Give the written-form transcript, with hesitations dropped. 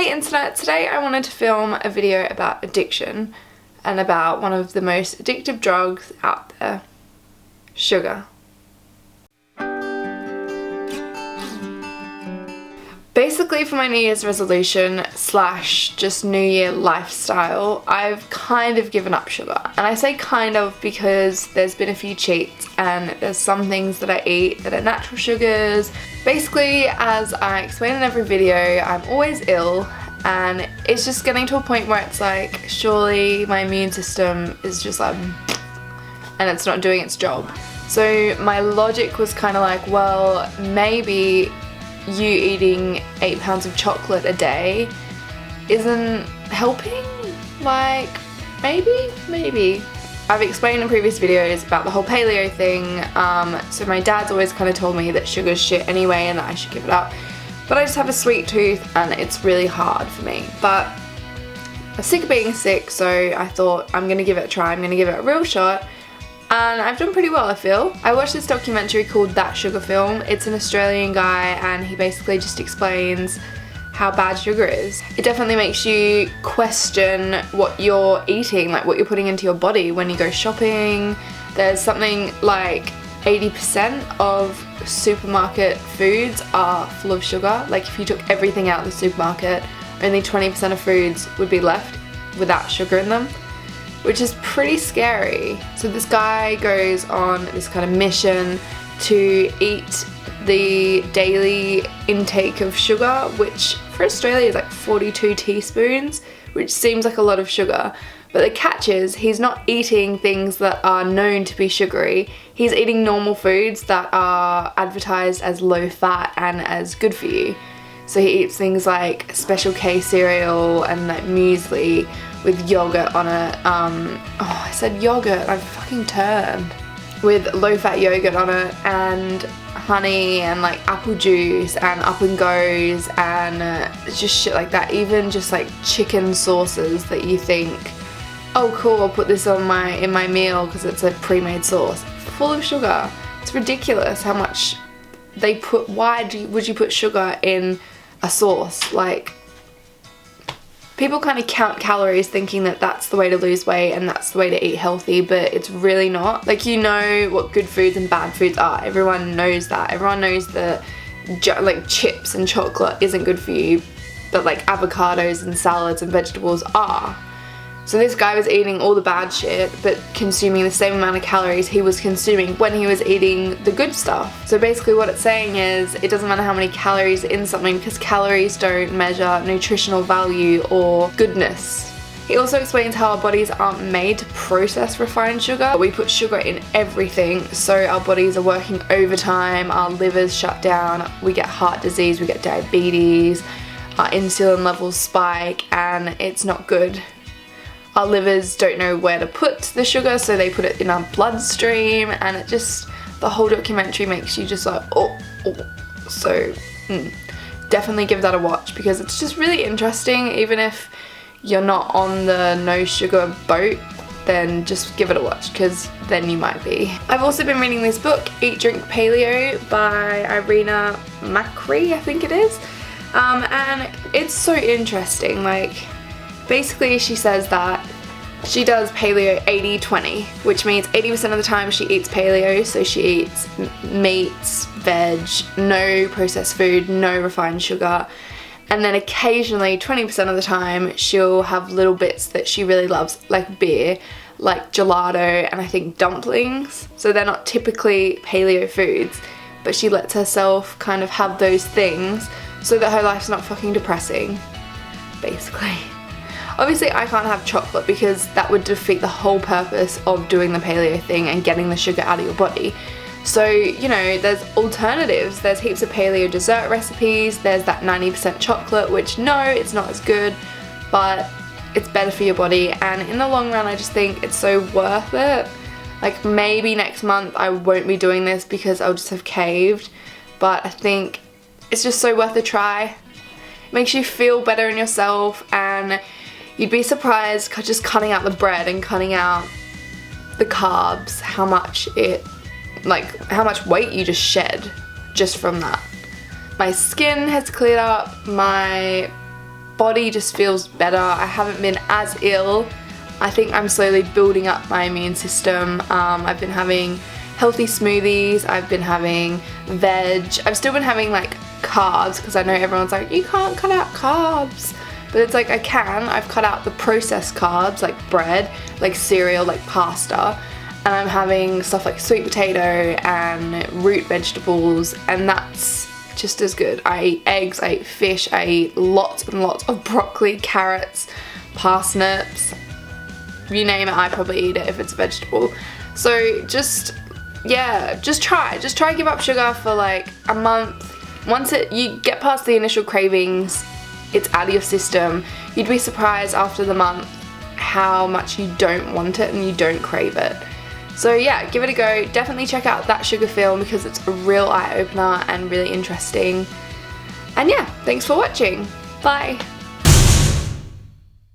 Hey internet, today I wanted to film a video about addiction and about one of the most addictive drugs out there, sugar. Basically for my New Year's resolution slash just New Year lifestyle, I've kind of given up sugar. And I say kind of because there's been a few cheats and there's some things that I eat that are natural sugars. Basically, as I explain in every video, I'm always ill and it's just getting to a point where it's like, surely my immune system is just like, and it's not doing its job. So my logic was kind of like, well, maybe you eating 8 pounds of chocolate a day isn't helping? Like, maybe. I've explained in previous videos about the whole paleo thing, so my dad's always kind of told me that sugar's shit anyway and that I should give it up. But I just have a sweet tooth and it's really hard for me. But I'm sick of being sick, so I thought I'm gonna give it a try, I'm gonna give it a real shot. And I've done pretty well, I feel. I watched this documentary called That Sugar Film. It's an Australian guy and he basically just explains how bad sugar is. It definitely makes you question what you're eating, like what you're putting into your body when you go shopping. There's something like 80% of supermarket foods are full of sugar. Like if you took everything out of the supermarket, only 20% of foods would be left without sugar in them, which is pretty scary. So this guy goes on this kind of mission to eat the daily intake of sugar, which for Australia is like 42 teaspoons, which seems like a lot of sugar. But the catch is he's not eating things that are known to be sugary. He's eating normal foods that are advertised as low fat and as good for you. So he eats things like Special K cereal and like muesli with yogurt on it. Oh, I said yogurt, I fucking turned. With low-fat yogurt on it and honey and like apple juice and Up and Goes and just shit like that. Even just like chicken sauces that you think, oh cool, I'll put this on in my meal because it's a pre-made sauce. Full of sugar. It's ridiculous how much they put. Why would you put sugar in a sauce? Like, people kind of count calories thinking that that's the way to lose weight and that's the way to eat healthy, but it's really not. Like, you know what good foods and bad foods are. Everyone knows that. Everyone knows that like chips and chocolate isn't good for you, but like avocados and salads and vegetables are. So this guy was eating all the bad shit but consuming the same amount of calories he was consuming when he was eating the good stuff. So basically what it's saying is it doesn't matter how many calories are in something because calories don't measure nutritional value or goodness. He also explains how our bodies aren't made to process refined sugar. We put sugar in everything, so our bodies are working overtime, our livers shut down, we get heart disease, we get diabetes, our insulin levels spike, and it's not good. Our livers don't know where to put the sugar, so they put it in our bloodstream, and it just, the whole documentary makes you just like, oh. So definitely give that a watch because it's just really interesting. Even if you're not on the no sugar boat, then just give it a watch because then you might be. I've also been reading this book, Eat Drink Paleo by Irina Macri, I think it is, and it's so interesting. Like, basically she says that she does paleo 80-20, which means 80% of the time she eats paleo, so she eats meats, veg, no processed food, no refined sugar, and then occasionally 20% of the time she'll have little bits that she really loves, like beer, like gelato, and I think dumplings. So they're not typically paleo foods, but she lets herself kind of have those things so that her life's not fucking depressing, basically. Obviously I can't have chocolate because that would defeat the whole purpose of doing the paleo thing and getting the sugar out of your body. So, you know, there's alternatives. There's heaps of paleo dessert recipes. There's that 90% chocolate, which no, it's not as good, but it's better for your body. And in the long run, I just think it's so worth it. Like, maybe next month I won't be doing this because I'll just have caved, but I think it's just so worth a try. It makes you feel better in yourself, and you'd be surprised just cutting out the bread and cutting out the carbs, how much weight you just shed just from that. My skin has cleared up, my body just feels better. I haven't been as ill. I think I'm slowly building up my immune system. I've been having healthy smoothies, I've been having veg, I've still been having like carbs, because I know everyone's like, you can't cut out carbs. But it's like, I can. I've cut out the processed carbs like bread, like cereal, like pasta. And I'm having stuff like sweet potato and root vegetables, and that's just as good. I eat eggs, I eat fish, I eat lots and lots of broccoli, carrots, parsnips. You name it, I probably eat it if it's a vegetable. So just try give up sugar for like a month. Once you get past the initial cravings, it's out of your system, you'd be surprised after the month how much you don't want it and you don't crave it. So yeah, give it a go. Definitely check out that sugar film because it's a real eye-opener and really interesting. And yeah, thanks for watching. Bye.